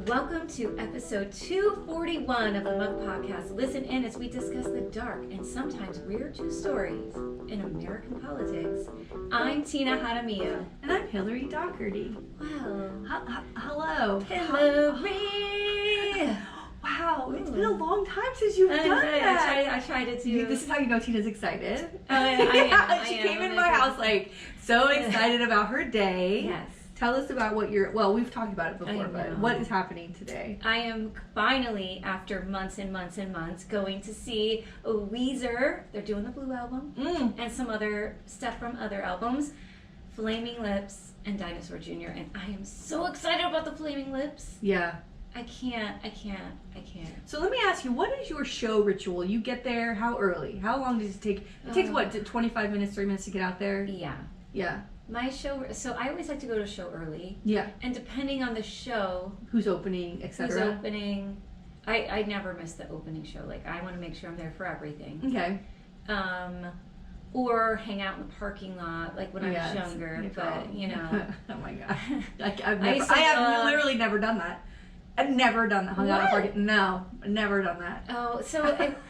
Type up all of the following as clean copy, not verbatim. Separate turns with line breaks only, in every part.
Welcome to episode 241 of the Muck Podcast. Listen in as we discuss the dark and sometimes weird true stories in American politics. I'm Tina Jaramillo.
And I'm Hillary Doherty.
Wow.
Hello.
Hillary.
Wow, it's been a long time since you've done that.
I tried it too.
This is how you know Tina's excited.
I
She
am.
came in my house like so excited about her day.
Yes.
Tell us about what we've talked about it before, but what is happening today?
I am finally, after months and months and months, going to see Weezer. They're doing the Blue album and some other stuff from other albums. Flaming Lips and Dinosaur Jr. And I am so excited about the Flaming Lips.
Yeah.
I can't.
So let me ask you, what is your show ritual? You get there, how early? How long does it take? It takes what, 25 minutes, 30 minutes to get out there?
Yeah.
Yeah.
My show, so I always like to go to a show early.
Yeah.
And depending on the show.
Who's opening, etc.
Who's opening. I never miss the opening show. Like, I want to make sure I'm there for everything.
Okay.
Or hang out in the parking lot, like when I was younger. But, you know.
Oh my God. I have literally never done that. I've never done that. Hung out in the parking. No, I've never done that.
Oh, so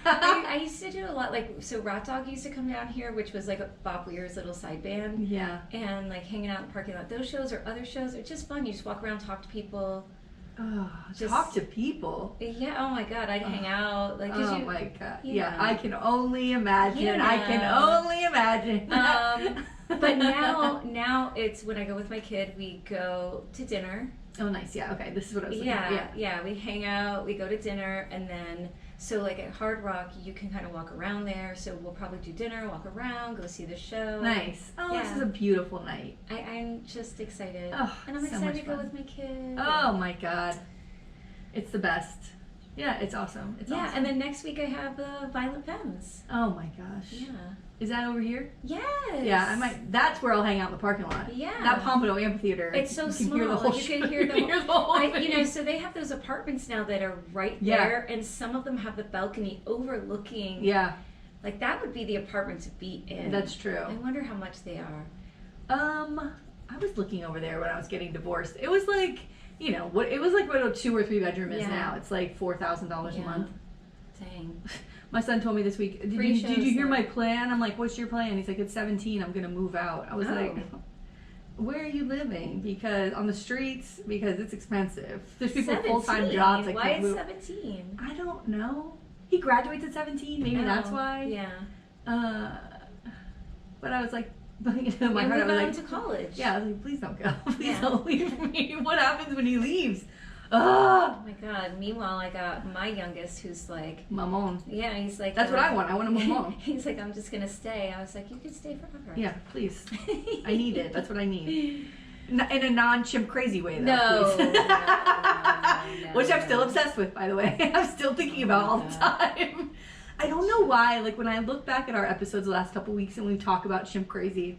I used to do a lot, like, so Rat Dog used to come down here, which was like Bob Weir's little side band.
Yeah.
And like hanging out in the parking lot. Those shows or other shows are just fun. You just walk around, talk to people.
Oh, talk to people.
Yeah. Oh my God. I'd hang out. Like.
Oh my God. Yeah. I can only imagine. You know. I can only imagine.
But now it's when I go with my kid, we go to dinner.
Oh, nice. Yeah. Okay. This is what I was looking at.
Yeah. We hang out. We go to dinner, and then so like at Hard Rock, you can kind of walk around there. So we'll probably do dinner, walk around, go see the show.
Nice. Oh, yeah. This is a beautiful night.
I'm just excited.
Oh,
and I'm excited to go with my kid.
Oh my God, it's the best. Yeah, it's awesome. It's awesome.
And then next week I have the Violent Femmes.
Oh my gosh.
Yeah.
Is that over here?
Yes.
Yeah, I might. That's where I'll hang out in the parking lot.
Yeah.
That Pompano Amphitheater.
It's so small.
Hear the whole
you can hear the whole
thing.
You know, so they have those apartments now that are right there, and some of them have the balcony overlooking.
Yeah.
Like that would be the apartment to be in.
That's true.
I wonder how much they are.
I was looking over there when I was getting divorced. It was like, you know, what it was like what a 2 or 3 bedroom is now. It's like $4,000 a month.
Dang.
My son told me this week, did you hear my plan? I'm like, what's your plan? He's like, it's 17, I'm gonna move out. I was like, where are you living? Because on the streets, because it's expensive. There's people with full-time jobs that can't move.
Why is 17?
I don't know. He graduates at 17, maybe that's why.
Yeah.
But I was like, in my heart I was like,
to college.
Yeah, I was like, please don't go. Please don't leave me. What happens when he leaves? Oh
my God. Meanwhile, I got my youngest who's like
Mammones.
Yeah, he's like,
that's what I want. I want a Mammones.
He's like, I'm just gonna stay. I was like, you can stay forever.
Yeah, please. I need it. That's what I need. In a non-chimp crazy way, though.
No,
no. Which I'm still
no.
obsessed with, by the way. I'm still thinking about all the time. I don't know why. Like when I look back at our episodes the last couple weeks and we talk about chimp crazy,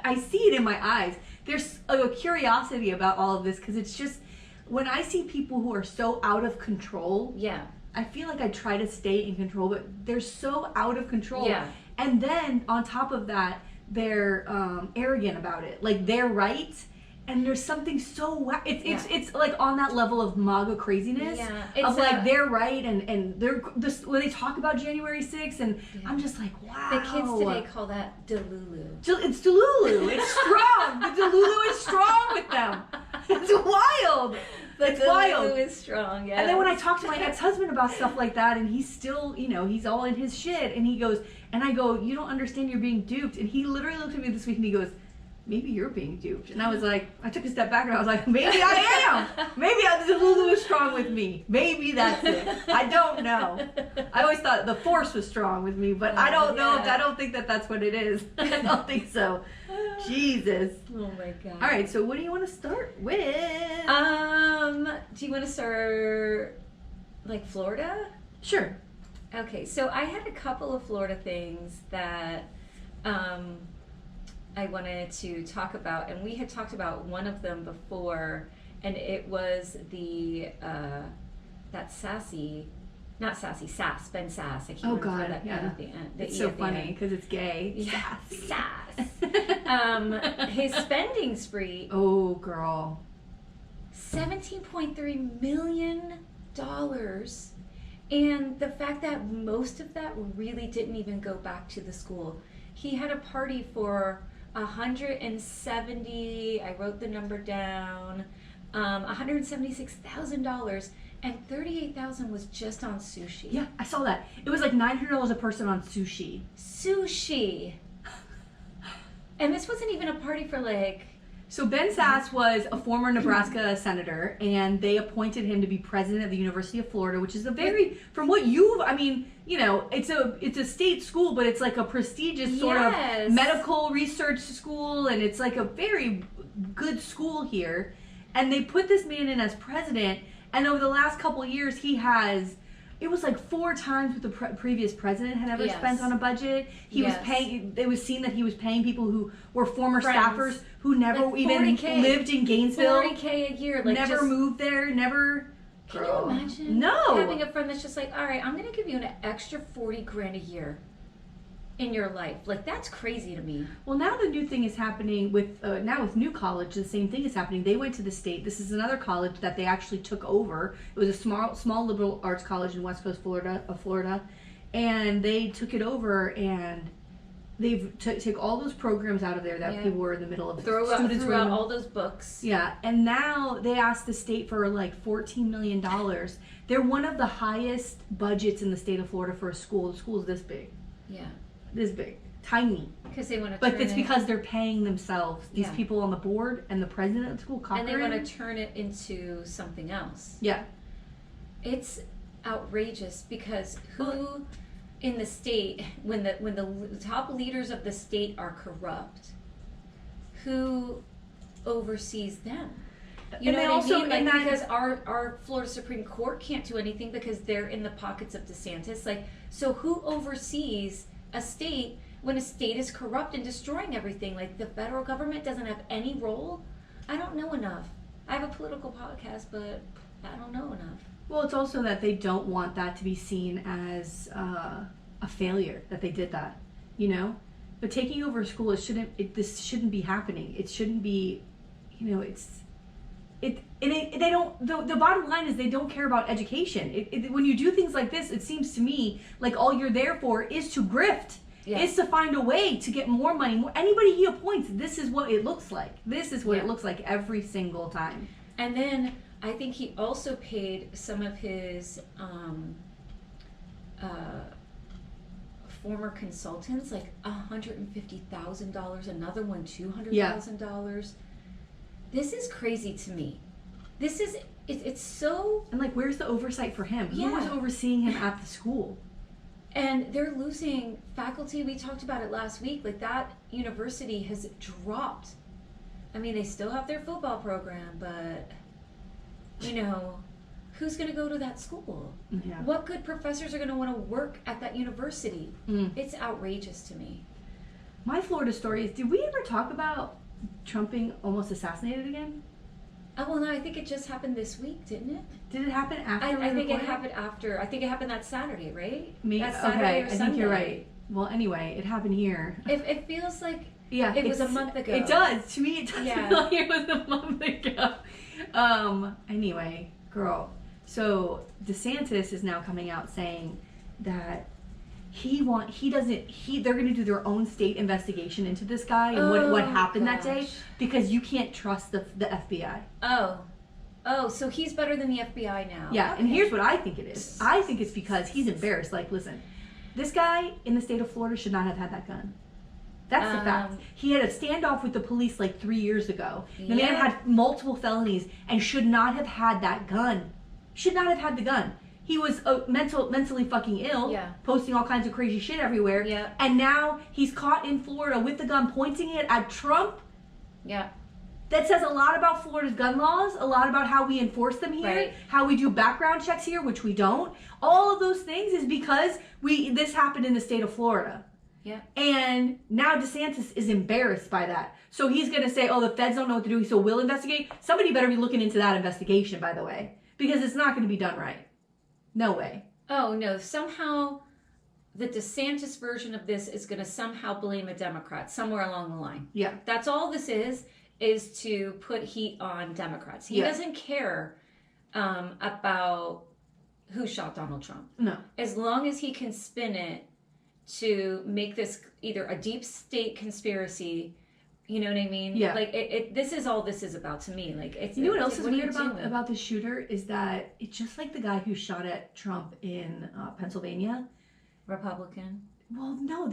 I see it in my eyes. There's a curiosity about all of this because it's just. When I see people who are so out of control, I feel like I try to stay in control, but they're so out of control.
Yeah.
And then on top of that, they're arrogant about it. Like they're right, and there's something so it's like on that level of MAGA craziness.
Yeah.
Of like they're right, and they're this when they talk about January 6th, and I'm just like, wow.
The kids today call that Delulu.
It's Delulu. It's strong. The Delulu is strong with them. It's wild. It's wild.
Delulu is strong, yeah.
And then when I talk to my ex-husband about stuff like that, and he's still, you know, he's all in his shit, and he goes, and I go, you don't understand, you're being duped. And he literally looked at me this week and he goes, maybe you're being duped. And I was like, I took a step back and I was like, maybe I am. Maybe Delulu is strong with me. Maybe that's it. I don't know. I always thought the force was strong with me, but I don't know. I don't think that's what it is. I don't think so. Jesus.
Oh my God.
All right, so what do you want to start with?
Do you want to start like Florida?
Sure.
Okay, so I had a couple of Florida things that I wanted to talk about, and we had talked about one of them before, and it was the that Sasse Not Sasse, Sass, Ben Sasse. I can't remember that
yeah.
at the end.
It's so funny because it's gay.
Yeah. Sass. His spending spree.
Oh, girl.
$17.3 million. And the fact that most of that really didn't even go back to the school. He had a party for 170, I wrote the number down, $176,000, and $38,000 was just on sushi.
Yeah, I saw that. It was like $900 a person on sushi.
Sushi. And this wasn't even a party for like...
So Ben Sasse was a former Nebraska senator, and they appointed him to be president of the University of Florida, which is a very, from what you've, I mean, you know, it's a state school, but it's like a prestigious sort of medical research school, and it's like a very good school here. And they put this man in as president, and over the last couple of years, he has... It was like 4 times what the previous president had ever spent on a budget. He was paying. It was seen that he was paying people who were former staffers who never like even lived in Gainesville.
$40K a year, like
never moved there. Never.
Can you imagine?
No.
Having a friend that's just like, all right, I'm going to give you an extra $40,000 a year in your life. Like, that's crazy to me.
Well, now the new thing is happening with New College. The same thing is happening. They went to the state. This is another college that they actually took over. It was a small liberal arts college in West Coast Florida, and they took it over, and they've take all those programs out of there that people were in the middle of.
Throw out all those books.
Yeah, and now they asked the state for like $14 million. They're one of the highest budgets in the state of Florida for a school. The school's this big.
Yeah.
This big, tiny.
Because they want to.
But it's because they're paying themselves. These people on the board and the president of the school,
and they want to turn it into something else.
Yeah,
it's outrageous because who in the state, when the top leaders of the state are corrupt, who oversees them? You know what I mean? Like, because our Florida Supreme Court can't do anything because they're in the pockets of DeSantis. Like, so who oversees a state when a state is corrupt and destroying everything? Like, the federal government doesn't have any role? I don't know enough. I have a political podcast, but I don't know enough.
Well, it's also that they don't want that to be seen as a failure that they did that, you know? But taking over a school, this shouldn't be happening. It shouldn't be, you know, the bottom line is they don't care about education. When you do things like this, it seems to me like all you're there for is to grift. Is to find a way to get more money. Anybody he appoints, this is what it looks like. This is what it looks like every single time.
And then I think he also paid some of his former consultants like $150,000, another one $200,000. This is crazy to me. It's so...
And like, where's the oversight for him? Who was overseeing him at the school?
And they're losing faculty. We talked about it last week. Like, that university has dropped. I mean, they still have their football program, but, you know, who's going to go to that school? Yeah. What good professors are going to want to work at that university? It's outrageous to me.
My Florida story is, did we ever talk about Trump being almost assassinated again?
Oh, well, no, I think it just happened this week, didn't it?
Did it happen after?
I think it happened after. I think it happened that Saturday, right?
That Saturday or Sunday. I think you're right. Well, anyway, it happened here.
It feels like it was a month ago.
It does. To me, it does feel like it was a month ago. Anyway, girl. So DeSantis is now coming out saying that they're going to do their own state investigation into this guy and what happened that day, because you can't trust the FBI.
Oh, so he's better than the FBI now.
Yeah, okay. And here's what I think it is. I think it's because he's embarrassed. Like, listen, this guy in the state of Florida should not have had that gun. That's the fact. He had a standoff with the police like 3 years ago. The man had multiple felonies and should not have had that gun. Should not have had the gun. He was mentally fucking ill, posting all kinds of crazy shit everywhere. Yeah. And now he's caught in Florida with the gun, pointing it at Trump. Yeah. That says a lot about Florida's gun laws, a lot about how we enforce them here, how we do background checks here, which we don't. All of those things is because this happened in the state of Florida. Yeah. And now DeSantis is embarrassed by that. So he's going to say, the feds don't know what to do, so we'll investigate. Somebody better be looking into that investigation, by the way, because it's not going to be done right. No way. Oh, no.
Somehow the DeSantis version of this is going to somehow blame a Democrat somewhere along the line. Yeah. That's all this is is to put heat on Democrats. He doesn't care about who shot Donald Trump.
No.
As long as he can spin it to make this either a deep state conspiracy, you know what I mean?
Yeah.
Like, this is all this is about to me. Like, it's,
you know what else
like,
is
what
weird about the shooter is that it's just like the guy who shot at Trump in Pennsylvania.
Republican.
Well, no,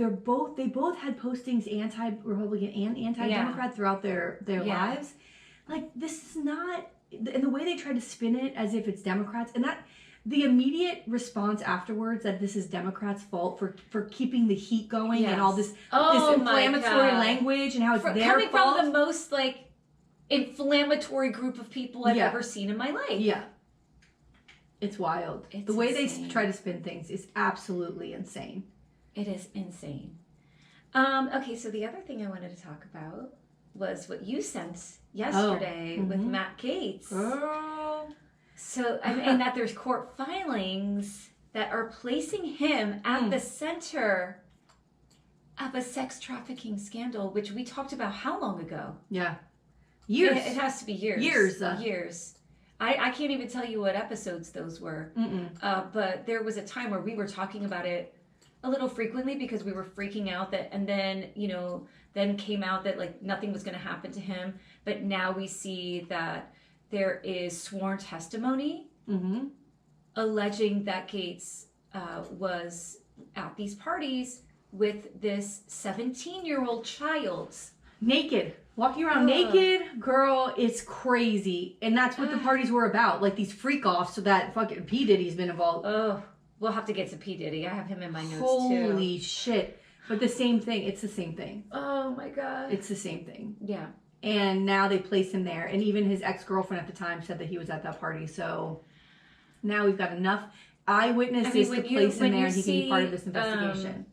they both had postings anti-Republican and anti-Democrat throughout their lives. Like, this is not, and the way they try to spin it as if it's Democrats, and that the immediate response afterwards that this is Democrats' fault for keeping the heat going and all this inflammatory language and how it's their
coming
fault.
From the most like inflammatory group of people I've ever seen in my life.
Yeah. It's wild.
It's
the way
insane.
they try to spin things is absolutely insane.
It is insane. Okay, so the other thing I wanted to talk about was what you sent yesterday with Matt Gaetz.
Girl.
So, and that there's court filings that are placing him at the center of a sex trafficking scandal, which we talked about how long ago?
Yeah. Years.
It has to be years. Years. I can't even tell you what episodes those were. But there was a time where we were talking about it a little frequently because we were freaking out that, and then, then came out that like nothing was going to happen to him. But now we see that there is sworn testimony alleging that Gaetz was at these parties with this 17-year-old child.
Naked. Walking around naked, girl, it's crazy. And that's what the parties were about. Like these freak-offs so that fucking P-Diddy's been involved.
Oh, we'll have to get to P-Diddy. I have him in my notes too.
Holy shit. But the same thing. It's the same thing.
Oh my God.
It's the same thing.
Yeah.
And now they place him there. And even his ex-girlfriend at the time said that he was at that party. So now we've got enough eyewitnesses to place him there and he can be part of this investigation.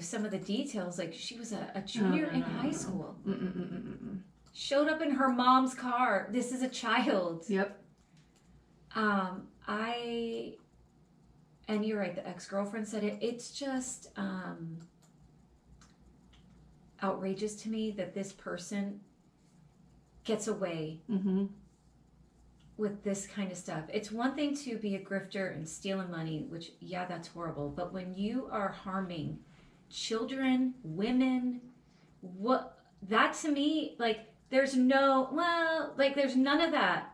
Some of the details, like she was a junior in high school. Showed up in her mom's car. This is a child.
Yep.
And you're right, the ex-girlfriend said it. It's just outrageous to me that this person gets away with this kind of stuff. It's one thing to be a grifter and stealing money, which, that's horrible. But when you are harming children, women, that to me, like, there's none of that.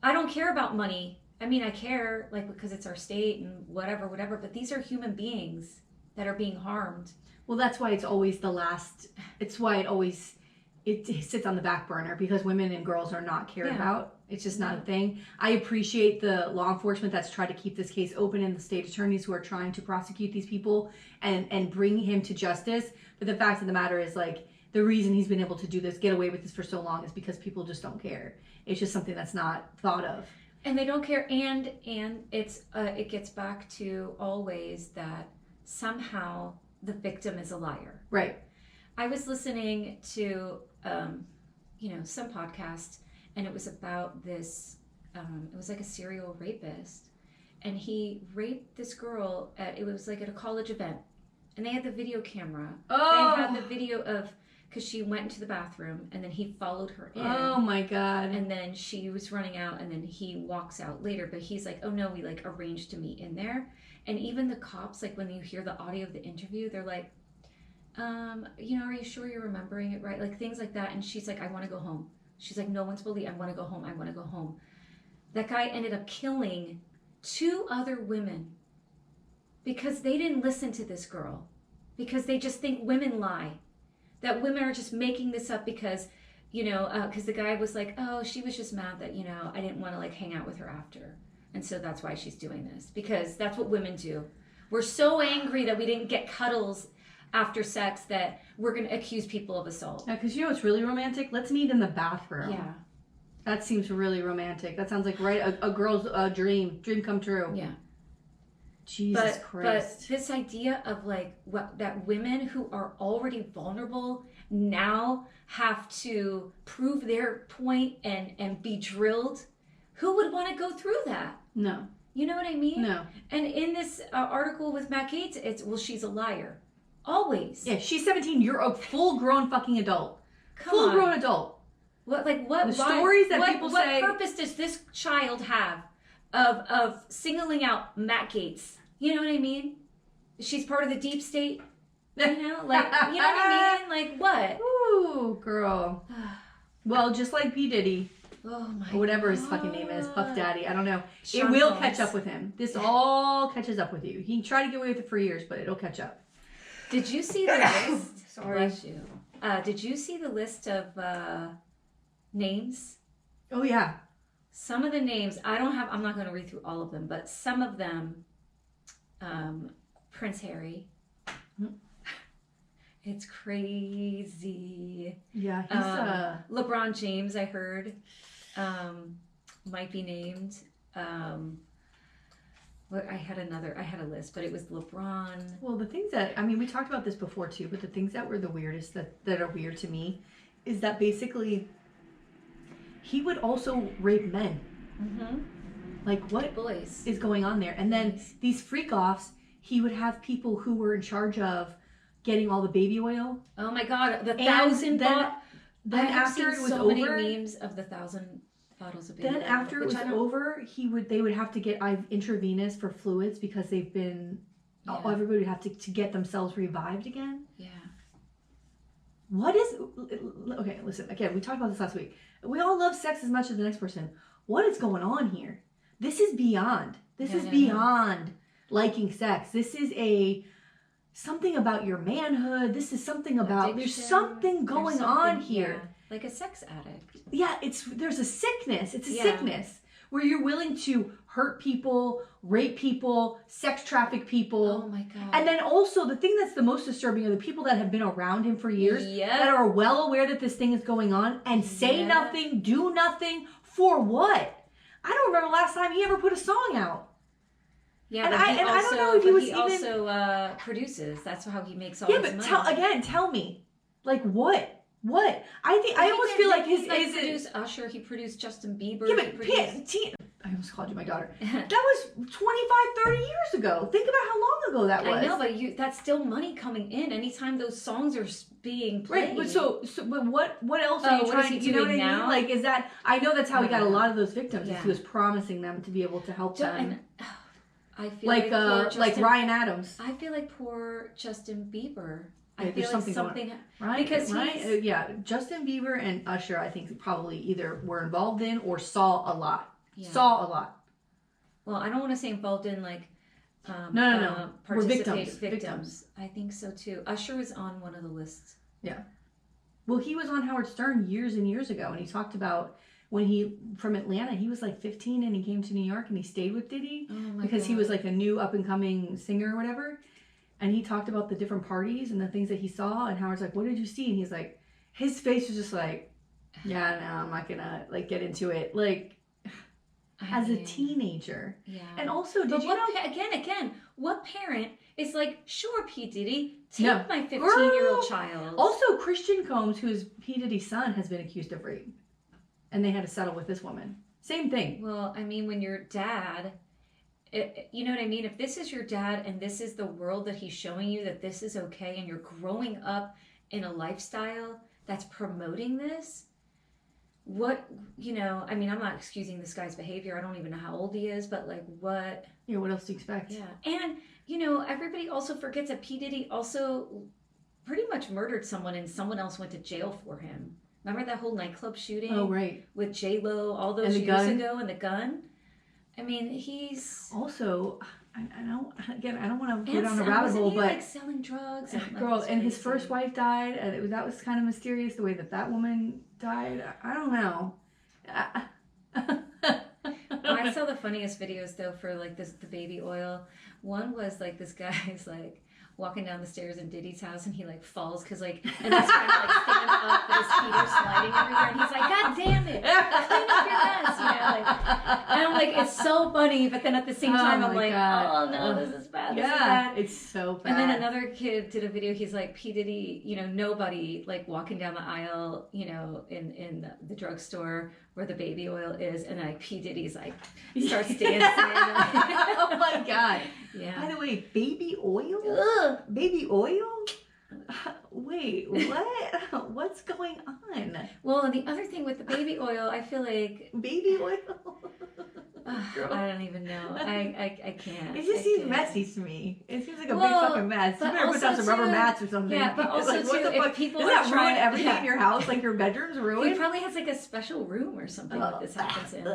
I don't care about money. I mean, I care, like, because it's our state and whatever, but these are human beings that are being harmed.
Well, that's why it's always it's why it sits on the back burner, because women and girls are not cared about. It's just not a thing. I appreciate the law enforcement that's tried to keep this case open and the state attorneys who are trying to prosecute these people and bring him to justice. But the fact of the matter is, like, the reason he's been able to do this, get away with this for so long, is because people just don't care. It's just something that's not thought of.
And they don't care, and it's it gets back to always that somehow the victim is a liar.
Right.
I was listening to some podcast, and it was about this. It was like a serial rapist, and he raped this girl it was like at a college event, and they had the video camera.
Oh.
They had the video of. Because she went into the bathroom, and then he followed her in.
Oh my God.
And then she was running out, and then he walks out later. But he's like, oh no, we like arranged to meet in there. And even the cops, like when you hear the audio of the interview, they're like, are you sure you're remembering it right? Like things like that. And she's like, I want to go home. She's like, no one's believing. I want to go home. I want to go home. That guy ended up killing 2 other women because they didn't listen to this girl, because they just think women lie. That women are just making this up because, because the guy was like, oh, she was just mad that, I didn't want to like hang out with her after. And so that's why she's doing this, because that's what women do. We're so angry that we didn't get cuddles after sex that we're going to accuse people of assault.
Yeah, because what's really romantic? Let's meet in the bathroom.
Yeah.
That seems really romantic. That sounds like a girl's dream come true.
Yeah.
Jesus Christ.
But this idea of like that women who are already vulnerable now have to prove their point and be drilled. Who would want to go through that?
No.
You know what I mean?
No.
And in this article with Matt Gaetz, it's, well, she's a liar. Always.
Yeah, she's 17. You're a full-grown fucking adult.
Come
Full-grown
on.
adult.
What the
stories that people say.
What purpose does this child have of singling out Matt Gaetz? You know what I mean? She's part of the deep state. You know, like you know what I mean? Like what?
Ooh, girl. Well, just like P-Diddy.
Oh my
Or whatever his
God.
fucking name is, Puff Daddy. I don't know.
Sean
It will
Combs.
catch up with him. This all catches up with you. He tried to get away with it for years, but it'll catch up.
Did you see the list?
Sorry.
Bless you. Did you see the list of names?
Oh yeah.
Some of the names I'm not going to read through all of them, but some of them, Prince Harry. It's crazy.
Yeah, he's
LeBron James, I heard, might be named. I had a list, but it was LeBron.
Well, the things that, I mean, we talked about this before too, but the things that were the weirdest that are weird to me is that basically he would also rape men.
Mm-hmm.
Like, what
Boys.
is going on there? And then
Boys.
these freak-offs, he would have people who were in charge of getting all the baby oil.
Oh my God, the
And
1,000
then after it was
so
over,
many memes of the 1,000 bottles of baby
then
oil,
after it
which
was
I don't-
over, they would have to get intravenous for fluids because they've been everybody would have to get themselves revived again.
Yeah.
What is okay? Listen, again, we talked about this last week. We all love sex as much as the next person. What is going on here? This is beyond. This is beyond liking sex. This is something about your manhood. This is something about
Addiction.
there's something going on here.
Yeah, like a sex addict.
Yeah, there's a sickness. It's a
Yeah.
sickness where you're willing to hurt people, rape people, sex traffic people.
Oh my God.
And then also the thing that's the most disturbing are the people that have been around him for years that are well aware that this thing is going on and say nothing, do nothing for what? I don't remember last time he ever put a song out.
Yeah,
And
but
I don't know if he was even
also produces. That's how he makes all
yeah,
his
but
money.
tell me, like what? What? I almost feel like his
he produced Usher. He produced Justin Bieber.
yeah,
he
but
produced...
I almost called you my daughter. That was 25, 30 years ago. Think about how long ago that was.
I know, but that's still money coming in anytime those songs are being played.
Right, but but what else are you
what
trying
is
to
he
you know what I
doing
mean?
now?
Like, is that I know that's how he got a lot of those victims.
Yeah.
He was promising them to be able to help them.
And, I feel
like Ryan Adams.
I feel like poor Justin Bieber. I
Yeah,
feel
there's
like something
right?
because
right? Yeah, Justin Bieber and Usher, I think probably either were involved in or saw a lot.
Yeah.
Saw a lot.
Well, I don't want to say involved in like
No. We're
victims. I think so too. Usher was on one of the lists.
Yeah. Well, he was on Howard Stern years and years ago, and he talked about when from Atlanta, he was like 15 and he came to New York and he stayed with Diddy because he was like a new up and coming singer or whatever. And he talked about the different parties and the things that he saw. And Howard's like, "What did you see?" And he's like, his face was just like, "Yeah, no, I'm not gonna like get into it." Like as a teenager.
Yeah.
And also, did
but
you
what
know?
again? What parent is like, "Sure, P Diddy, take
No.
my 15-year-old child."
Also, Christian Combs, who is P Diddy's son, has been accused of rape, and they had to settle with this woman. Same thing.
Well, I mean, when your dad, you know what I mean? If this is your dad and this is the world that he's showing you that this is okay, and you're growing up in a lifestyle that's promoting this, what, you know, I mean, I'm not excusing this guy's behavior. I don't even know how old he is, but like what?
Yeah, what else do you expect?
Yeah. And, you know, everybody also forgets that P. Diddy also pretty much murdered someone and someone else went to jail for him. Remember that whole nightclub shooting?
Oh, right.
With J-Lo all those years ago and the gun? I mean, he's...
Also, I don't want to go
and
down a rabbit hole, but...
like selling drugs. And, like,
girl, and his first wife died, and that was kind of mysterious, the way that woman died. I don't know.
I saw the funniest videos, though, for, like, the baby oil. One was, like, this guy's, like, walking down the stairs in Diddy's house, and he, like, falls, because, like, and he's trying to, like, stand up, but his feet are sliding everywhere, and he's like, "God damn it, clean up your mess," you know, like, and I'm like, it's so funny, but then at the same time, I'm like,
God.
"Oh, no, this is bad, this is
Yeah,
bad."
it's so bad.
And then another kid did a video, he's like, P. Diddy, you know, nobody, like, walking down the aisle, you know, in the drugstore where the baby oil is, and, like, P. Diddy's, like, starts dancing.
Oh, my God.
Yeah.
By the way, baby oil?
Ugh.
Baby oil? wait, what? What's going on?
Well, and the other thing with the baby oil, I feel like
baby oil.
I don't even know. I can't.
It just seems messy to me. It seems like a big fucking mess. You better put down some rubber mats or something.
Yeah, but also
like, what the fuck?
people
does that ruin everything in your house? Like your bedroom's ruined?
He probably has like a special room or something that this happens in.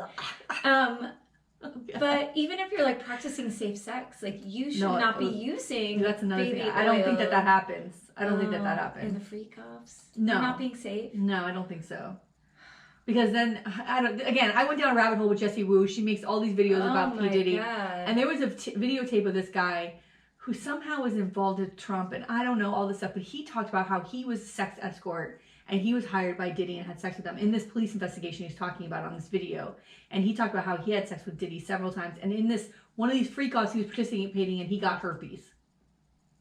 But even if you're like practicing safe sex, like you should not be using.
That's another thing.
oil.
I don't think that happens. I don't think that happens.
In the freak offs?
No.
You're not being safe?
No, I don't think so. Because then, I went down a rabbit hole with Jessie Wu. She makes all these videos about P-Diddy. And there was a videotape of this guy who somehow was involved with Trump. And I don't know all this stuff. But he talked about how he was a sex escort. And he was hired by Diddy and had sex with them. In this police investigation he's talking about on this video. And he talked about how he had sex with Diddy several times. And in this, one of these freak-offs he was participating in, he got herpes.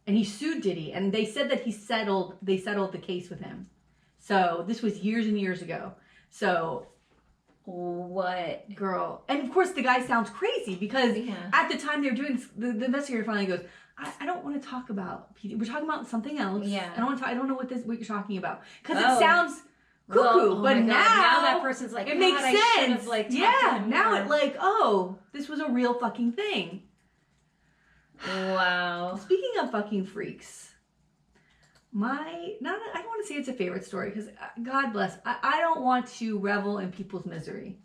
And he sued Diddy. And they said that they settled the case with him. So this was years and years ago. So,
what?
Girl. And of course the guy sounds crazy because at the time they were doing this, the investigator finally goes, I don't want to talk about P-Diddy. We're talking about something else.
Yeah.
I don't know what you're talking about. Because it sounds cuckoo. But now
that person's like,
it makes sense. Now
it
like, this was a real fucking thing.
Wow.
Speaking of fucking freaks. I don't want to say it's a favorite story because God bless. I don't want to revel in people's misery.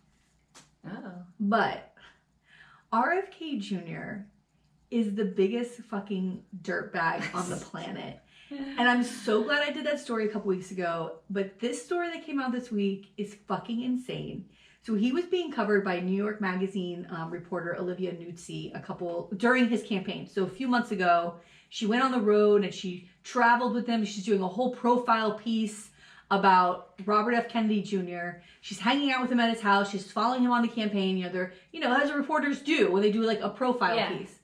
Oh.
But RFK Jr. is the biggest fucking dirtbag on the planet. And I'm so glad I did that story a couple weeks ago. But this story that came out this week is fucking insane. So he was being covered by New York Magazine reporter Olivia Nuzzi during his campaign. So a few months ago, she went on the road and she traveled with him. She's doing a whole profile piece about Robert F. Kennedy Jr. She's hanging out with him at his house. She's following him on the campaign. They're, as reporters do when they do like a profile piece.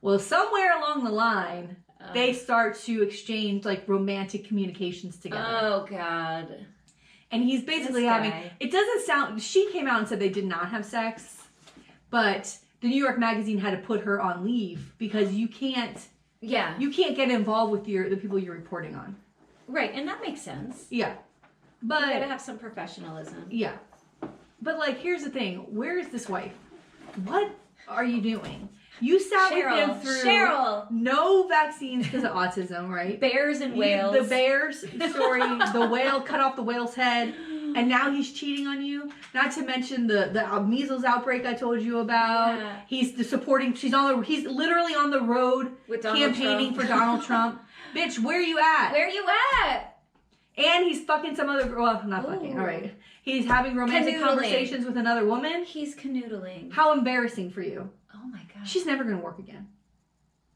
Well, somewhere along the line, they start to exchange like romantic communications together.
Oh, God.
And he's basically it doesn't sound, she came out and said they did not have sex, but the New York Magazine had to put her on leave because you can't get involved with the people you're reporting on.
Right, and that makes sense.
Yeah. But
you gotta have some professionalism.
Yeah. But like, here's the thing. Where is this wife? What are you doing? You sat with him through no vaccines because of autism, right?
Bears and whales.
The bears story, the whale cut off the whale's head, and now he's cheating on you. Not to mention the measles outbreak I told you about. Yeah. He's supporting. He's literally on the road
with
campaigning for Donald Trump. Bitch, where you at?
Where you at?
And he's fucking some other girl. Well, not fucking. All right. He's having romantic conversations with another woman.
He's canoodling.
How embarrassing for you.
Oh my God.
She's never going to work again.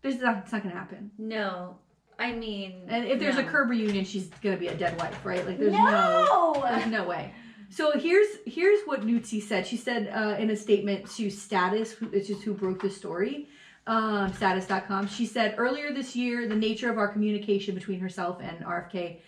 It's not going to happen.
No. I mean.
And if there's a Curb reunion, she's going to be a dead wife, right? Like there's no way. So here's what Nuzzi said. She said in a statement to Status, which is who broke the story, status.com. She said, earlier this year, the nature of our communication between herself and RFK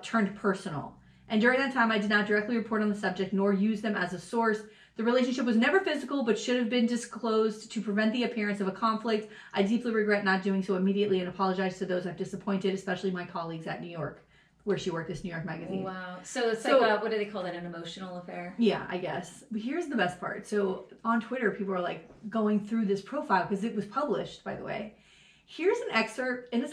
turned personal. And during that time, I did not directly report on the subject nor use them as a source. The relationship was never physical, but should have been disclosed to prevent the appearance of a conflict. I deeply regret not doing so immediately and apologize to those I've disappointed, especially my colleagues at New York, where she worked, this New York Magazine.
Wow. So it's like, what do they call that, an emotional affair? Yeah,
I guess. But here's the best part. So on Twitter, people are like going through this profile because it was published, by the way. Here's an excerpt, and it's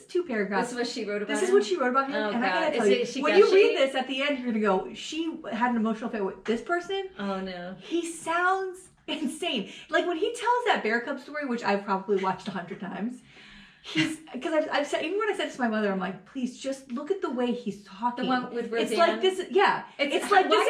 2 paragraphs.
This is what she wrote about him?
This is what she wrote about him, and I gotta tell you, when you read this at the end, you're gonna go, she had an emotional affair with this person?
Oh, no.
He sounds insane. Like, when he tells that Bear Cub story, which I've probably watched 100 times, because I've said, even when I said this to my mother, I'm like, please just look at the way he's talking.
The one with Roseanne?
It's like this, It's like, this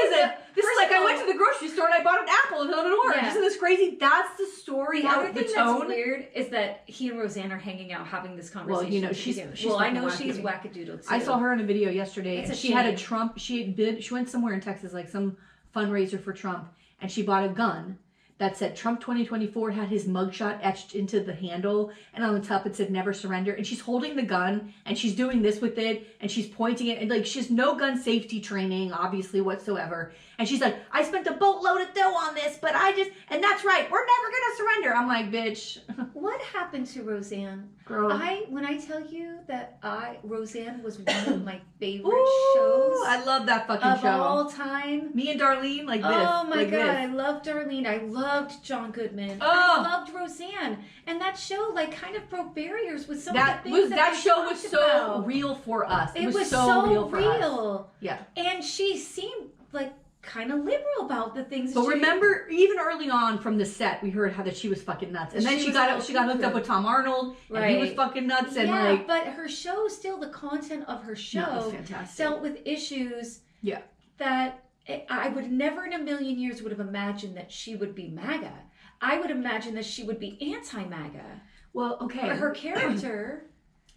is like, I went to the grocery store and I bought an apple and an orange. Isn't this crazy? That's the story.
The other thing that's weird is that he and Roseanne are hanging out having this conversation.
Well, she's
I know she's wackadoodle too.
I saw her in a video yesterday. She had a Trump, she went somewhere in Texas, like some fundraiser for Trump, and she bought a gun that said Trump 2024, had his mugshot etched into the handle, and on the top it said never surrender, and she's holding the gun and she's doing this with it and she's pointing it, and like she has no gun safety training obviously whatsoever, and she's like, I spent a boatload of dough on this, but and that's right, we're never gonna surrender. I'm like, bitch.
What happened to Roseanne?
Girl.
When I tell you that Roseanne was one of my favorite
Ooh,
shows.
I love that fucking
of
show.
all time.
Me and Darlene, like this.
Oh my
like
god,
this.
I loved Darlene. I loved John Goodman.
Oh.
I loved Roseanne. And that show like kind of broke barriers with some of the things
that show was so
about.
real for us.
It was so
real for us. Yeah.
And she seemed like kind of liberal about the things.
But remember, even early on from the set, we heard how that she was fucking nuts, and then she got hooked up with Tom Arnold, and he was fucking nuts, and like.
But her show, still the content of her show, dealt with issues.
Yeah.
That I would never in a million years would have imagined that she would be MAGA. I would imagine that she would be anti-MAGA.
Well, okay.
But her character.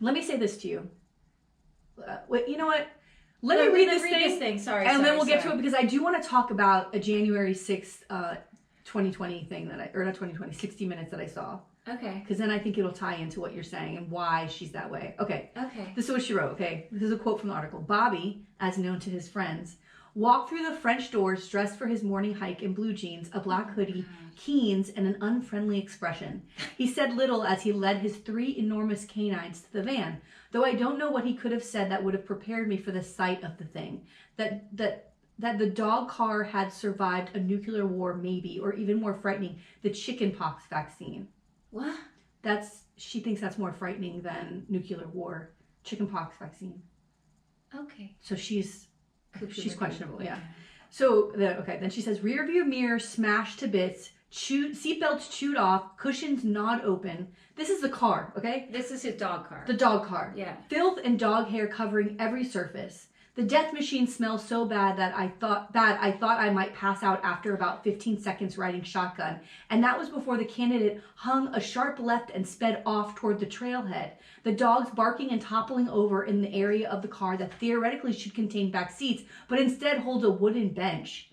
Let me say this to you. Wait, you know what? Let me read this thing.
Sorry,
and then we'll get to it because I do want to talk about a January 6th, 2020 thing not 2020, 60 Minutes that I saw.
Okay.
Because then I think it'll tie into what you're saying and why she's that way. Okay.
Okay.
This is what she wrote, okay? This is a quote from the article. Bobby, as known to his friends, walked through the French doors dressed for his morning hike in blue jeans, a black hoodie, Keens, and an unfriendly expression. He said little as he led his 3 enormous canines to the van, though I don't know what he could have said that would have prepared me for the sight of the thing. That the dog car had survived a nuclear war, maybe, or even more frightening, the chickenpox vaccine.
What?
She thinks that's more frightening than nuclear war. Chickenpox vaccine.
Okay.
So she's questionable, yeah.
Okay.
So, then she says, rear view mirror smashed to bits, seatbelts chewed off, cushions gnawed open. This is the car, okay?
This is his dog car.
The dog car.
Yeah.
Filth and dog hair covering every surface. The death machine smells so bad that I thought I might pass out after about 15 seconds riding shotgun. And that was before the candidate hung a sharp left and sped off toward the trailhead. The dogs barking and toppling over in the area of the car that theoretically should contain back seats, but instead holds a wooden bench.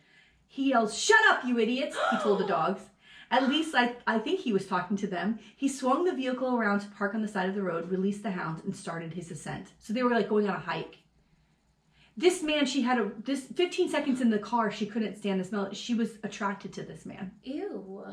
He yells, "Shut up, you idiots," he told the dogs. At least I think he was talking to them. He swung the vehicle around to park on the side of the road, released the hounds, and started his ascent. So they were like going on a hike. This man, she had this 15 seconds in the car, she couldn't stand the smell. She was attracted to this man.
Ew.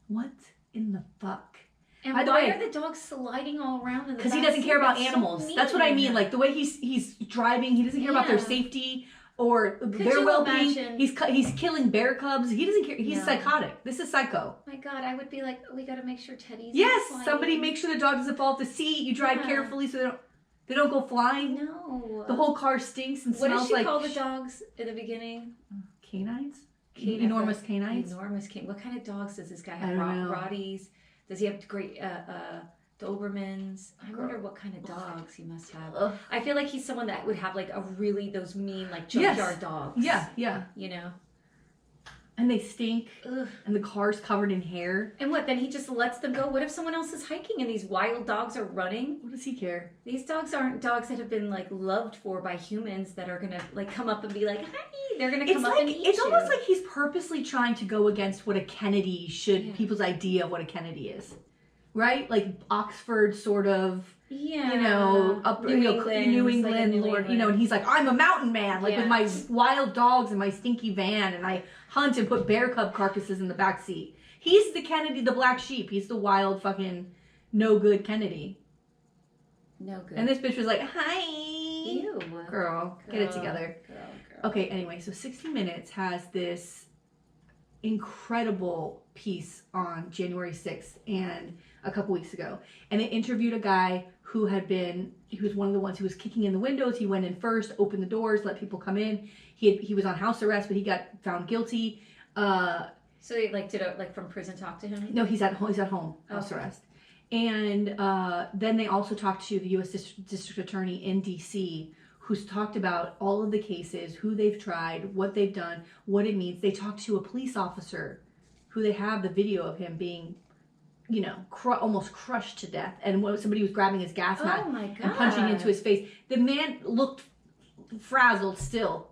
What in the fuck?
And why are the dogs sliding all around in the
Because he doesn't care about animals. That's what I mean. Like the way he's driving, he doesn't care about their safety or their well-being. He's killing bear cubs. He doesn't care. He's psychotic. This is psycho.
My God, I would be like, we got to make sure Teddy's
somebody make sure the dog doesn't fall off the seat. You drive carefully so they don't go flying.
No.
The whole car stinks and smells like...
What did she call the dogs in the beginning?
Canines? Enormous canines?
Enormous canines. What kind of dogs does this guy have?
I don't know.
Rotties? Does he have great Dobermans? I wonder what kind of dogs he must have.
Ugh.
I feel like he's someone that would have like those mean like junkyard dogs.
Yeah.
You know?
And they stink.
Ugh.
And the car's covered in hair.
And what, then he just lets them go? What if someone else is hiking and these wild dogs are running?
What does he care?
These dogs aren't dogs that have been like loved for by humans that are gonna like come up and be like, hi. They're gonna come up and eat you.
It's almost like he's purposely trying to go against what a Kennedy people's idea of what a Kennedy is. Right? Like Oxford sort of.
Yeah.
You know, New England,
like
Lord, you know, and he's like, I'm a mountain man, like with my wild dogs and my stinky van, and I hunt and put bear cub carcasses in the back seat. He's the Kennedy, the black sheep. He's the wild fucking no good Kennedy.
No good.
And this bitch was like, hi.
Ew.
Girl, get it together.
Girl.
Okay, anyway, so 60 Minutes has this incredible piece on January 6th and a couple weeks ago. And it interviewed a guy who was one of the ones who was kicking in the windows. He went in first, opened the doors, let people come in. He was on house arrest, but he got found guilty.
So they did a from prison talk to him?
No, he's at home, house arrest. And then they also talked to the U.S. District Attorney in D.C., who's talked about all of the cases, who they've tried, what they've done, what it means. They talked to a police officer who they have the video of him being, you know, almost crushed to death. And when somebody was grabbing his gas mask and punching into his face. The man looked frazzled still.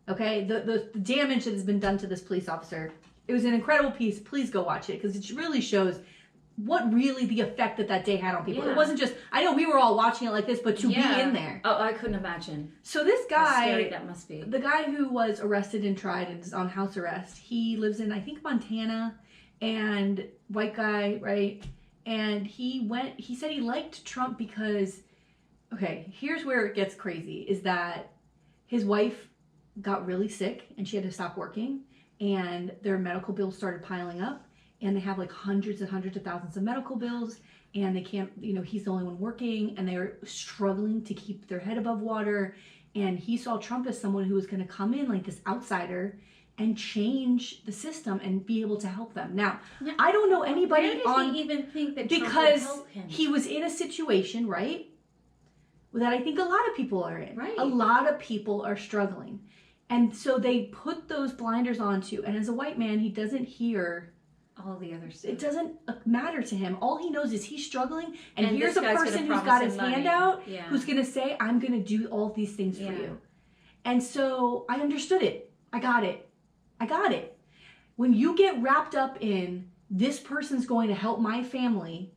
Okay? The damage that has been done to this police officer. It was an incredible piece. Please go watch it because it really shows what really the effect that day had on people. Yeah. It wasn't just, I know we were all watching it like this, but to be in there.
Oh, I couldn't imagine.
So this guy,
how scary that must be.
The guy who was arrested and tried and is on house arrest, he lives in, I think, Montana, and white guy, right? and he said he liked Trump because, okay, here's where it gets crazy, is that his wife got really sick and she had to stop working, and their medical bills started piling up, and they have like hundreds and hundreds of thousands of medical bills, and they can't, he's the only one working, and they're struggling to keep their head above water. And he saw Trump as someone who was going to come in like this outsider and change the system and be able to help them. Now, I don't know anybody
where did he even think that Trump would
because
help him?
he was in a situation, right, that I think a lot of people are in.
Right.
A lot of people are struggling. And so they put those blinders onto, and as a white man, he doesn't hear
all the other stuff.
It doesn't matter to him. All he knows is he's struggling, and here's
this
a
guy's
person
gonna
who's got
promise
his
him
hand
money.
out,
Yeah.
who's going to say, I'm going to do all these things for you. And so I understood it. I got it. When you get wrapped up in, this person's going to help my family,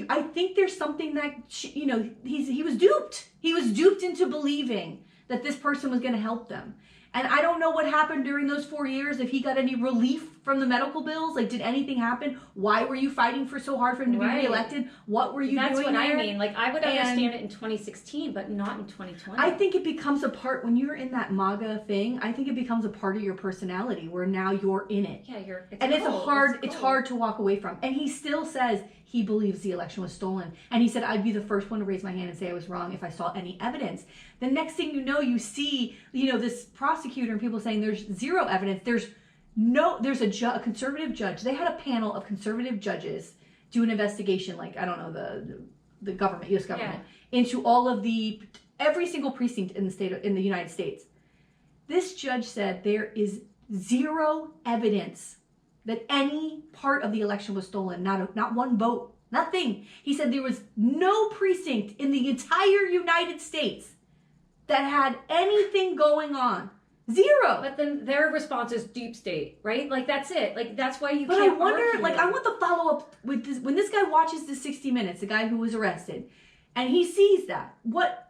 I think there's something that, he was duped. He was duped into believing that this person was going to help them. And I don't know what happened during those 4 years, if he got any relief from the medical bills. Like, did anything happen? Why were you fighting so hard for him to be reelected? What were you doing
That's what
there?
I mean. Like, I would understand it in 2016, but not in 2020.
I think it becomes a part, when you're in that MAGA thing, I think it becomes a part of your personality where now you're in it.
Yeah,
It's hard to walk away from. And he still says he believes the election was stolen. And he said, I'd be the first one to raise my hand and say I was wrong if I saw any evidence. The next thing you know, you see, this prosecutor and people saying there's zero evidence. There's a conservative judge. They had a panel of conservative judges do an investigation, like, I don't know, the government, U.S. government, into all of every single precinct in the United States. This judge said there is zero evidence that any part of the election was stolen. Not one vote, nothing. He said there was no precinct in the entire United States that had anything going on. Zero.
But then their response is deep state, right? Like, that's it. Like, that's why you
But
can't
I wonder,
argue.
like, I want the follow-up with this. When this guy watches the 60 Minutes, the guy who was arrested, and he sees that, what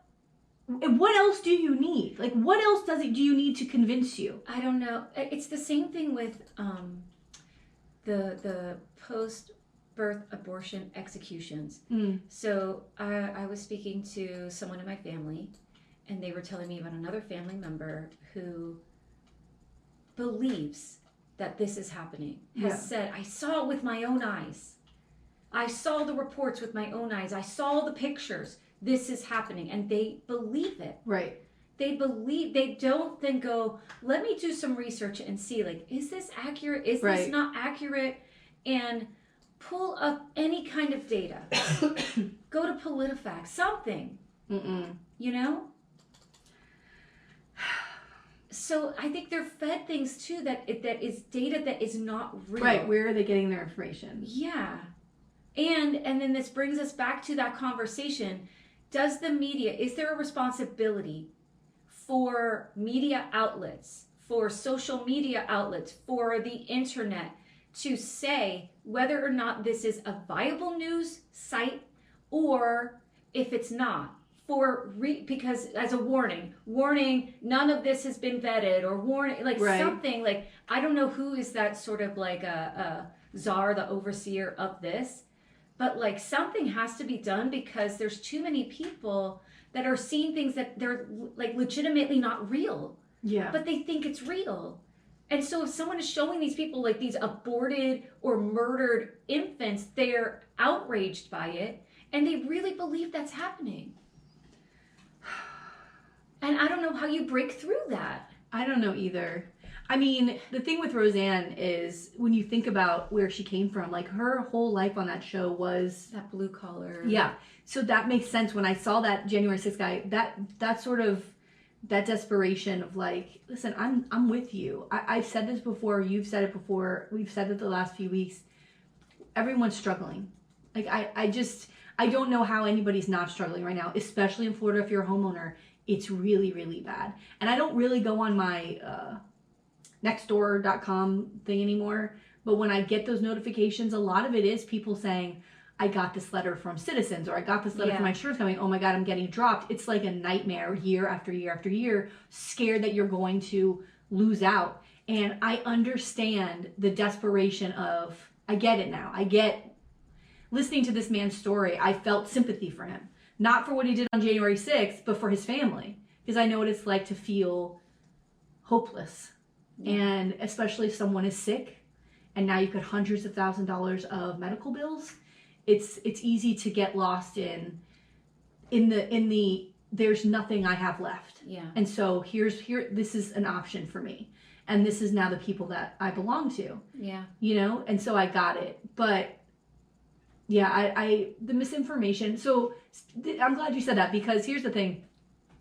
else do you need? Like, what else do you need to convince you?
I don't know. It's the same thing with the post-birth abortion executions. So I was speaking to someone in my family, and they were telling me about another family member who believes that this is happening. Has said, I saw it with my own eyes. I saw the reports with my own eyes. I saw the pictures. This is happening. And they believe it.
Right.
They don't then go, let me do some research and see, like, is this accurate? Is this not accurate? And pull up any kind of data. Go to PolitiFact, something. So I think they're fed things too that is data that is not real.
Right. Where are they getting their information?
Yeah. And then this brings us back to that conversation. Is there a responsibility for media outlets, for social media outlets, for the internet to say whether or not this is a viable news site, or if it's not? Because as a warning, none of this has been vetted, or warning, like something like, I don't know who is that sort of like a czar, the overseer of this, but like something has to be done, because there's too many people that are seeing things that they're like legitimately not real. Yeah. But they think it's real. And so if someone is showing these people like these aborted or murdered infants, they're outraged by it, and they really believe that's happening. And I don't know how you break through that.
I don't know either. I mean, the thing with Roseanne is, when you think about where she came from, like, her whole life on that show was
that blue collar.
Yeah. So that makes sense. When I saw that January 6th guy, that sort of, that desperation of like, listen, I'm with you. I've said this before. You've said it before. We've said it the last few weeks. Everyone's struggling. Like, I don't know how anybody's not struggling right now, especially in Florida. If you're a homeowner, it's really, really bad. And I don't really go on my nextdoor.com thing anymore. But when I get those notifications, a lot of it is people saying, I got this letter from Citizens, or I got this letter from my insurance company. Oh my God, I'm getting dropped. It's like a nightmare year after year after year, scared that you're going to lose out. And I understand the desperation of, I get it now. I get, listening to this man's story, I felt sympathy for him. Not for what he did on January 6th, but for his family. Because I know what it's like to feel hopeless. Yeah. And especially if someone is sick and now you've got hundreds of $1,000s of medical bills, it's easy to get lost in the there's nothing I have left.
Yeah. And
so this is an option for me. And this is now the people that I belong to.
Yeah.
You know? And so I got it. But yeah, the misinformation. So I'm glad you said that, because here's the thing.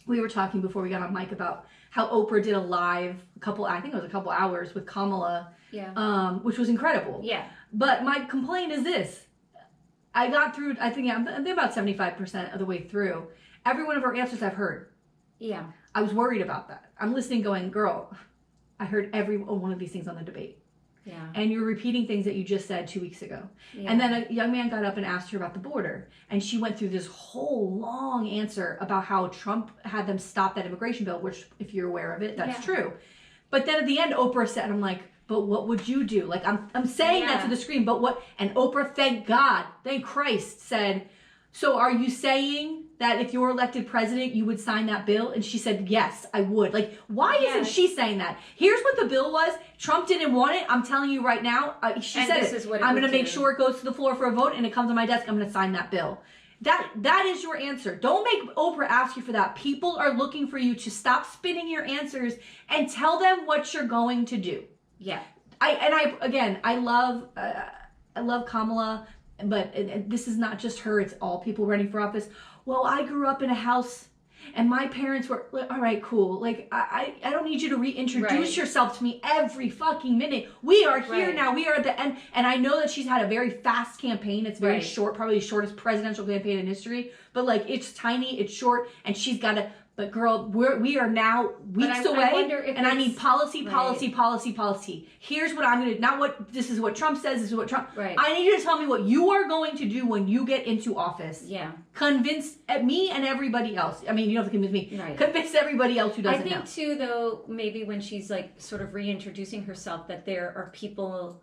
We were talking before we got on mic about how Oprah did a live I think it was a couple hours with Kamala.
Yeah.
Which was incredible.
Yeah.
But my complaint is this. I got through, I think about 75% of the way through. Every one of her answers I've heard.
Yeah.
I was worried about that. I'm listening going, girl, I heard every one of these things on the debate.
Yeah.
And you're repeating things that you just said 2 weeks ago. Yeah. And then a young man got up and asked her about the border. And she went through this whole long answer about how Trump had them stop that immigration bill, which, if you're aware of it, that's true. But then at the end, Oprah said, I'm like, but what would you do? Like, I'm saying that to the screen, but what? And Oprah, thank Christ, said, so are you saying that if you were elected president, you would sign that bill? And she said, yes, I would. Like, why isn't she saying that? Here's what the bill was. Trump didn't want it. I'm telling you right now. She said it. I'm going to make sure it goes to the floor for a vote, and it comes on my desk. I'm going to sign that bill. That is your answer. Don't make Oprah ask you for that. People are looking for you to stop spinning your answers and tell them what you're going to do.
Yeah.
I love Kamala, but this is not just her. It's all people running for office. Well, I grew up in a house and my parents were, all right, cool. Like, I don't need you to reintroduce yourself to me every fucking minute. We are here now. We are at the end. And I know that she's had a very fast campaign. It's very short, probably the shortest presidential campaign in history. But like, it's tiny, it's short, and she's got to. But girl, we are now weeks away, and I need policy. Here's what I'm gonna. This is what Trump says. This is what Trump.
Right.
I need you to tell me what you are going to do when you get into office.
Yeah.
Convince me and everybody else. I mean, you don't have to convince me. Right. Convince everybody else who doesn't know.
I think too, though, maybe when she's like sort of reintroducing herself, that there are people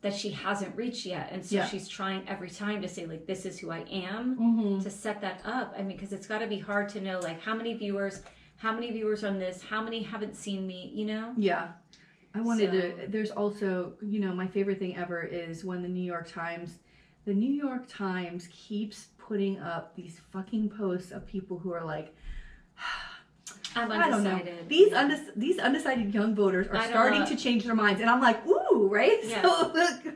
that she hasn't reached yet, and so she's trying every time to say, like, this is who I am, to set that up. I mean, because it's got to be hard to know, like, how many viewers on this, how many haven't seen me, you know?
Yeah. I wanted to, there's also, you know, my favorite thing ever is when the New York Times keeps putting up these fucking posts of people who are like,
I'm undecided.
I don't know. These undecided young voters are starting to change their minds. And I'm like, ooh, right? Yes. So look,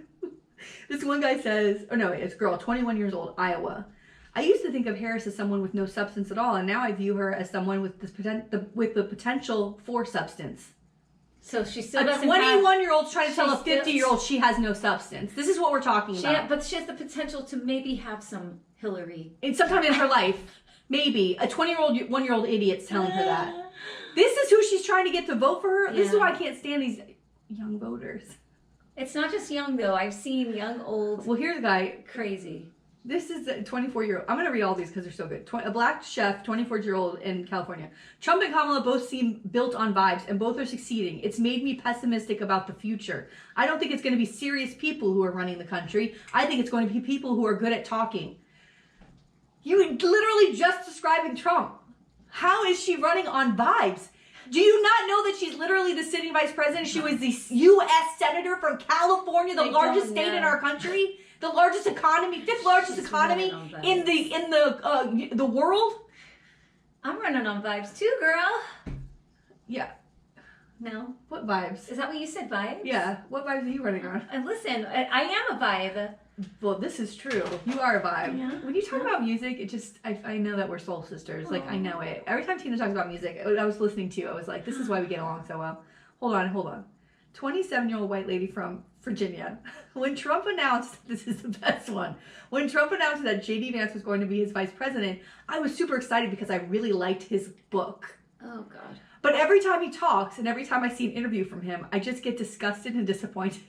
this one guy says, it's a girl, 21 years old, Iowa. I used to think of Harris as someone with no substance at all. And now I view her as someone with the potential for substance.
So she still
a
doesn't
21-year-old's trying to tell a 50-year-old she has no substance. This is what we're talking about.
But she has the potential to maybe have some Hillary.
Sometime in her life. Maybe. A 1-year-old idiot's telling her that. This is who she's trying to get to vote for her? Yeah. This is why I can't stand these young voters.
It's not just young, though. I've seen young, old.
Well, here's a guy.
Crazy.
This is a 24-year-old. I'm going to read all these because they're so good. A black chef, 24-year-old in California. Trump and Kamala both seem built on vibes, and both are succeeding. It's made me pessimistic about the future. I don't think it's going to be serious people who are running the country. I think it's going to be people who are good at talking. You were literally just describing Trump. How is she running on vibes? Do you not know that she's literally the sitting vice president? She was the U.S. senator from California, the largest state in our country, the largest economy, fifth largest economy in the world.
I'm running on vibes too, girl.
Yeah.
No.
What vibes?
Is that what you said, vibes?
Yeah. What vibes are you running on?
And listen, I am a vibe.
Well, this is true. You are a vibe.
Yeah.
When you talk about music, it just, I know that we're soul sisters. Like, I know it. Every time Tina talks about music, I was listening to you, I was like, this is why we get along so well. Hold on. 27-year-old white lady from Virginia. When Trump announced, this is the best one. When Trump announced that J.D. Vance was going to be his vice president, I was super excited because I really liked his book.
Oh, God.
But every time he talks and every time I see an interview from him, I just get disgusted and disappointed.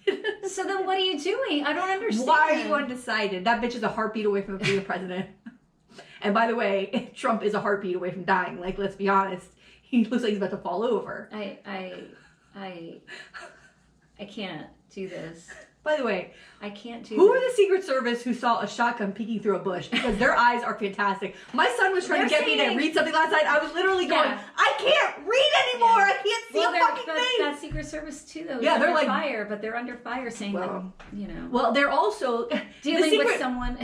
So then what are you doing? I don't understand.
Why are you undecided? That bitch is a heartbeat away from being a president. And by the way, Trump is a heartbeat away from dying. Like, let's be honest. He looks like he's about to fall over.
I can't do this.
By the way,
I can't do
who
that.
are the Secret Service who saw a shotgun peeking through a bush? Because their eyes are fantastic. My son was trying to get me to read something last night. I was literally going, I can't read anymore. I can't see a fucking thing.
That Secret Service too, though.
Yeah, they're like
fire, but they're under fire, saying
Well, they're also
dealing with someone.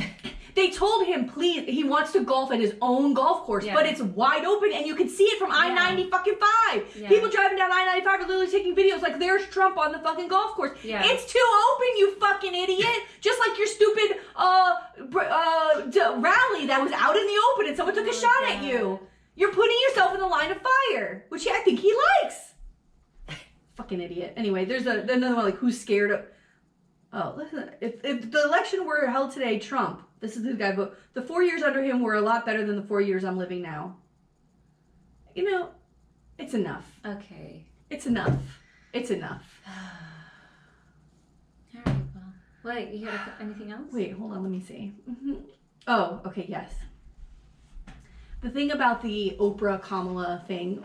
They told him, please, he wants to golf at his own golf course, but it's wide open and you can see it from I-90 fucking 5. Yeah. People driving down I-95 are literally taking videos like there's Trump on the fucking golf course. Yeah. It's too open, you fucking idiot. Just like your stupid rally that was out in the open and someone took a shot at you. You're putting yourself in the line of fire, which I think he likes. Fucking idiot. Anyway, there's another one like who's scared of... Oh, listen, if the election were held today, Trump, this is the guy, but the 4 years under him were a lot better than the 4 years I'm living now. You know, it's enough.
Okay.
It's enough. It's enough.
All right, well. Wait, you got anything else?
Wait, hold on, let me see. Oh, okay, yes. The thing about the Oprah Kamala thing,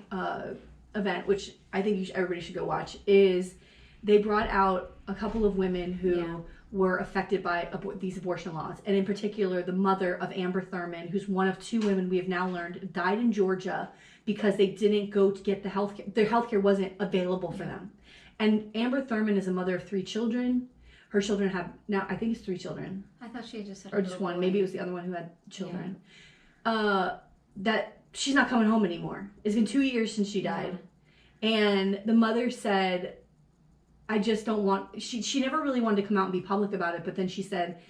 event, which I think everybody should go watch, is they brought out a couple of women who were affected by these abortion laws. And in particular, the mother of Amber Thurman, who's one of 2 women we have now learned died in Georgia because they didn't go to get the healthcare. Their healthcare wasn't available for them. And Amber Thurman is a mother of 3 children. Her children have, now I think it's 3 children.
I thought she had just had
or just one. Boy. Maybe it was the other one who had children. That she's not coming home anymore. It's been 2 years since she died. And the mother said, I just don't want, she never really wanted to come out and be public about it, but then she said,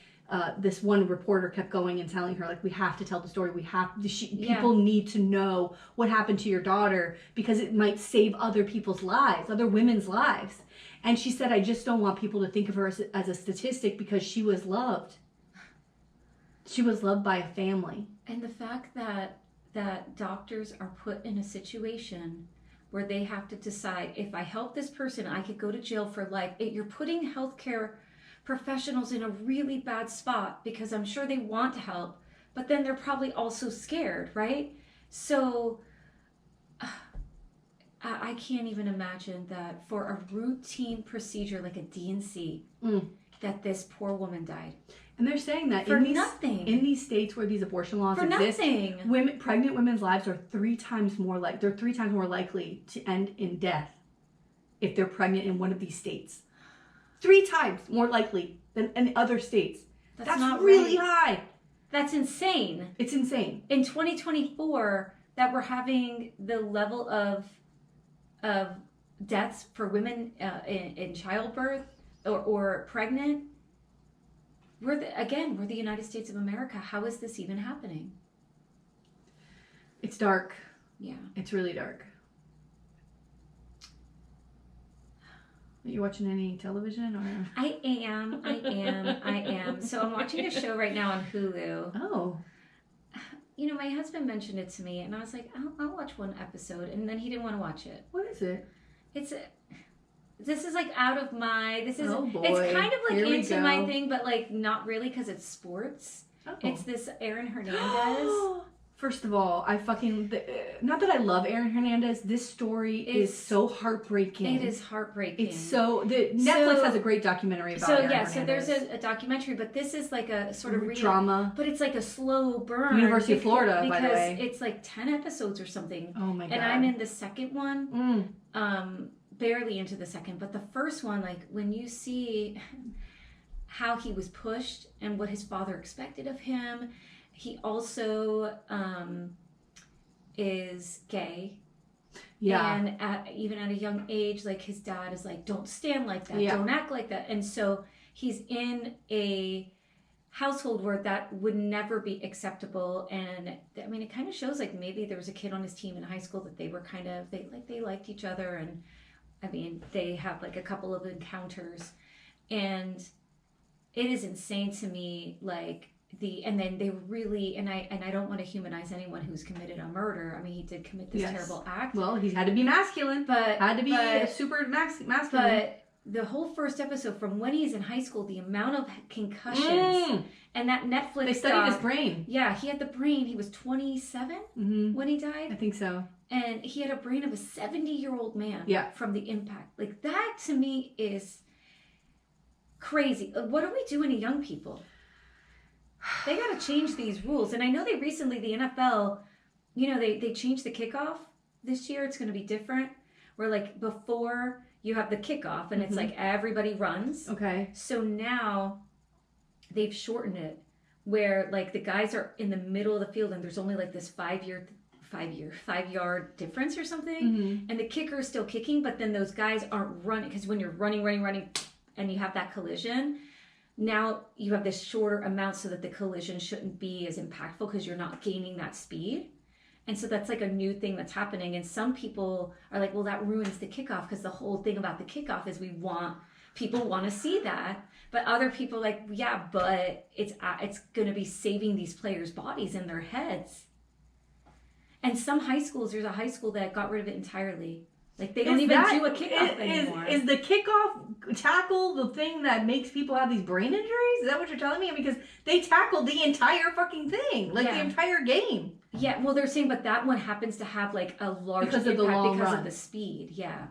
this one reporter kept going and telling her, like, we have to tell the story. People need to know what happened to your daughter because it might save other people's lives, other women's lives. And she said, I just don't want people to think of her as a statistic because she was loved. She was loved by a family.
And the fact that doctors are put in a situation where they have to decide, if I help this person, I could go to jail for life. You're putting healthcare professionals in a really bad spot because I'm sure they want to help, but then they're probably also scared, right? So I can't even imagine that for a routine procedure like a D&C, that this poor woman died.
And they're saying that
in
these states where these abortion laws exist, pregnant women's lives are 3 times more likely to end in death if they're pregnant in one of these states. 3 times more likely than in other states. That's not really high.
That's insane.
It's insane.
In 2024, that we're having the level of deaths for women in childbirth or pregnant. We're the United States of America. How is this even happening?
It's dark.
Yeah.
It's really dark. Are you watching any television or?
I am. So I'm watching a show right now on Hulu.
Oh.
You know, my husband mentioned it to me and I was like, I'll watch one episode, and then he didn't want to watch it.
What is it?
This is like out of my,
oh boy.
It's kind of like
Here
into my thing, but like not really because it's sports.
Oh.
It's this Aaron Hernandez.
First of all, not that I love Aaron Hernandez. This story is so heartbreaking.
It is heartbreaking.
It's Netflix has a great documentary about Aaron Hernandez.
So there's a documentary, but this is like a sort of
drama.
But it's like a slow burn.
University of Florida,
by
the way.
Because it's like 10 episodes or something.
Oh my God.
And I'm in the second one. Barely into the second, but the first one, like when you see how he was pushed and what his father expected of him, he also is gay.
Yeah.
And even at a young age, like his dad is like, don't stand like that,
yeah.
don't act like that. And so he's in a household where that would never be acceptable. And I mean, it kind of shows like maybe there was a kid on his team in high school that they were they liked each other, and I mean, they have like a couple of encounters, and it is insane to me, like and then they really, and I don't want to humanize anyone who's committed a murder. I mean, he did commit this terrible act.
Well, he had to be masculine, had to be super masculine.
But the whole first episode, from when he's in high school, the amount of concussions, and that Netflix
they studied his brain.
Yeah, he had the brain. He was 27 when he died.
I think so.
And he had a brain of a 70-year-old man.
Yeah.
From the impact. Like, that to me is crazy. What are we doing to young people? They got to change these rules. And I know they recently, the NFL, you know, they changed the kickoff this year. It's going to be different. Where like before you have the kickoff and it's like everybody runs. Okay. So now they've shortened it where like the guys are in the middle of the field and there's only like this 5-yard difference or something. And the kicker is still kicking, but then those guys aren't running because when you're running and you have that collision, now you have this shorter amount so that the collision shouldn't be as impactful because you're not gaining that speed. And so that's like a new thing that's happening. And some people are like, well, that ruins the kickoff because the whole thing about the kickoff is people want to see that. But other people are like, yeah, but it's going to be saving these players' bodies and their heads. And some high schools, there's a high school that got rid of it entirely. Like they don't even do a kickoff anymore.
Is the kickoff tackle the thing that makes people have these brain injuries? Is that what you're telling me? Because they tackled the entire fucking thing, like the entire game.
Yeah, well, they're saying, but that one happens to have like a large
because of the long run.
Of the speed. Yeah,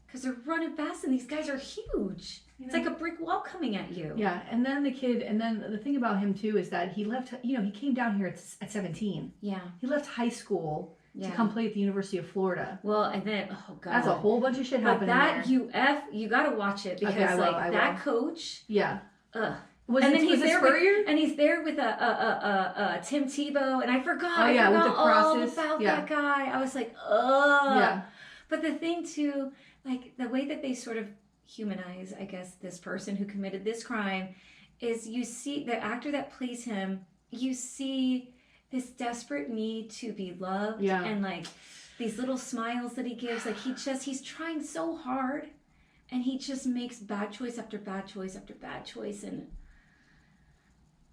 because they're running fast and these guys are huge. You know? It's like a brick wall coming at you.
Yeah, and then the thing about him too is that he left. You know, he came down here at 17. Yeah, he left high school. To come play at the University of Florida.
Well, and then, oh God.
That's a whole bunch of shit happening there.
You gotta watch it because that coach. Yeah. Ugh.
Was he's there
with a Tim Tebow, and I forgot
with the
all
process.
about that guy. I was like, ugh. Yeah. But the thing too, like the way that they sort of humanize, I guess, this person who committed this crime is you see the actor that plays him, you see this desperate need to be loved and like these little smiles that he gives, like he's trying so hard and he just makes bad choice after bad choice after bad choice, and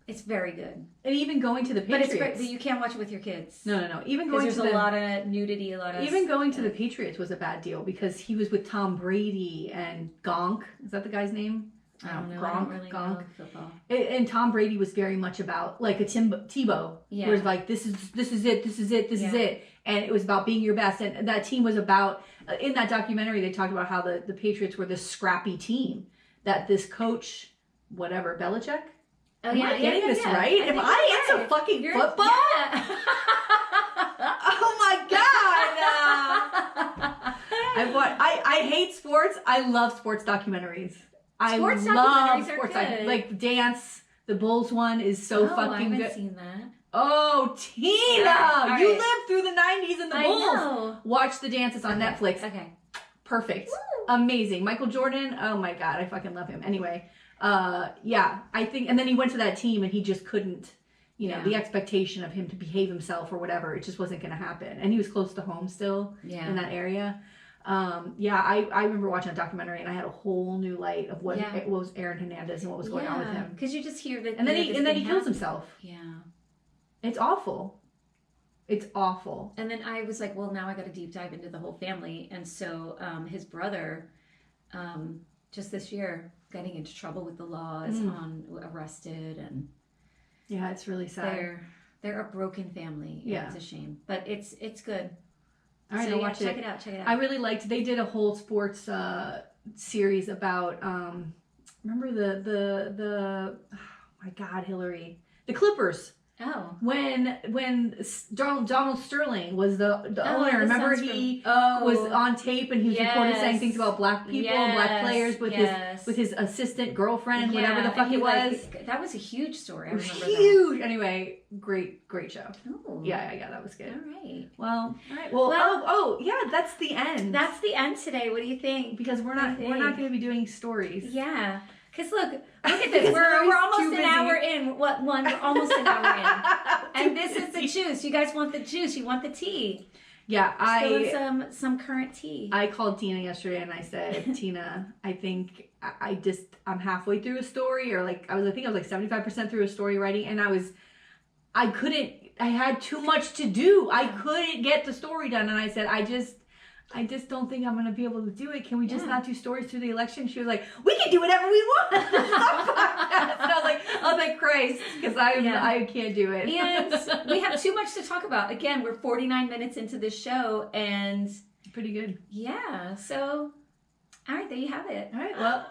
it's very good.
And even going to the Patriots.
But you can't watch it with your kids.
No. Even going
to a lot of nudity,
even going to the Patriots was a bad deal because he was with Tom Brady and Gonk. Is that the guy's name?
I don't know. I don't really know football.
And Tom Brady was very much about like a Tebow. Yeah. Where it's like, this is it. And it was about being your best. And that team was about, in that documentary, they talked about how the Patriots were this scrappy team. That this coach, whatever, Belichick? Am I getting this right? Am I into fucking football? Yeah. Oh my God. I hate sports. I love sports documentaries. I love sports. Like Dance. The Bulls one is so fucking good. I haven't seen that. Oh, Tina! You lived through the 90s and the Bulls. Know. Watch the Dance. It's on Netflix. Okay. Perfect. Woo. Amazing. Michael Jordan. Oh my God. I fucking love him. Anyway. I think, and then he went to that team and he just couldn't, the expectation of him to behave himself or whatever, it just wasn't going to happen. And he was close to home still in that area. I remember watching a documentary and I had a whole new light of what was Aaron Hernandez and what was going on with him.
Because you just hear that.
And then he kills himself. Yeah. It's awful. It's awful.
And then I was like, well, now I got to deep dive into the whole family. And so, his brother, just this year, getting into trouble with the law, is arrested, and
it's really sad.
They're a broken family. Yeah, it's a shame, but it's good.
All right, I'll watch it.
Check it out.
I really liked. They did a whole sports series about. Remember the oh my God, Hillary, the Clippers. Oh. When Donald Sterling was the owner, remember he was on tape and he was recorded saying things about black people and black players with his assistant girlfriend, whatever the fuck it was.
That was a huge story. I remember
huge. That. Anyway, great show.
Ooh.
Yeah, that was good.
All right.
Well, that's the end.
That's the end today. What do you think?
Because we're not going to be doing stories.
Yeah. Because look at this. We're almost an hour in. We're almost an hour in. And this is the juice. You guys want the juice. You want the tea.
Yeah,
some current tea.
I called Tina yesterday and I said, Tina, I think I'm halfway through a story, or like I think I was like 75% through a story writing, and I had too much to do. I couldn't get the story done, and I said, I just don't think I'm going to be able to do it. Can we just not do stories through the election? She was like, we can do whatever we want. And I was like, Christ, because I can't do it.
And we have too much to talk about. Again, we're 49 minutes into this show, and
pretty good.
Yeah. So, all right, there you have it.
All right. Well,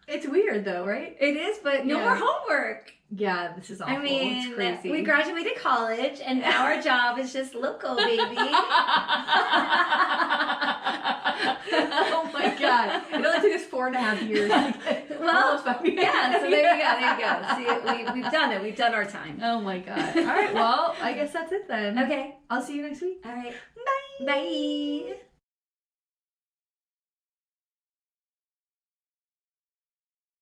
It's weird though, right?
It is, but no more homework.
Yeah, this is awful.
I mean,
it's crazy.
we graduated college, and now our job is just local, baby.
Oh my god! It only took us 4.5 years.
Well, yeah. So there you go. See, we've done it. We've done our time.
Oh my god! All right. Well, I guess that's it then.
Okay.
I'll see you next week.
All right.
Bye.
Bye.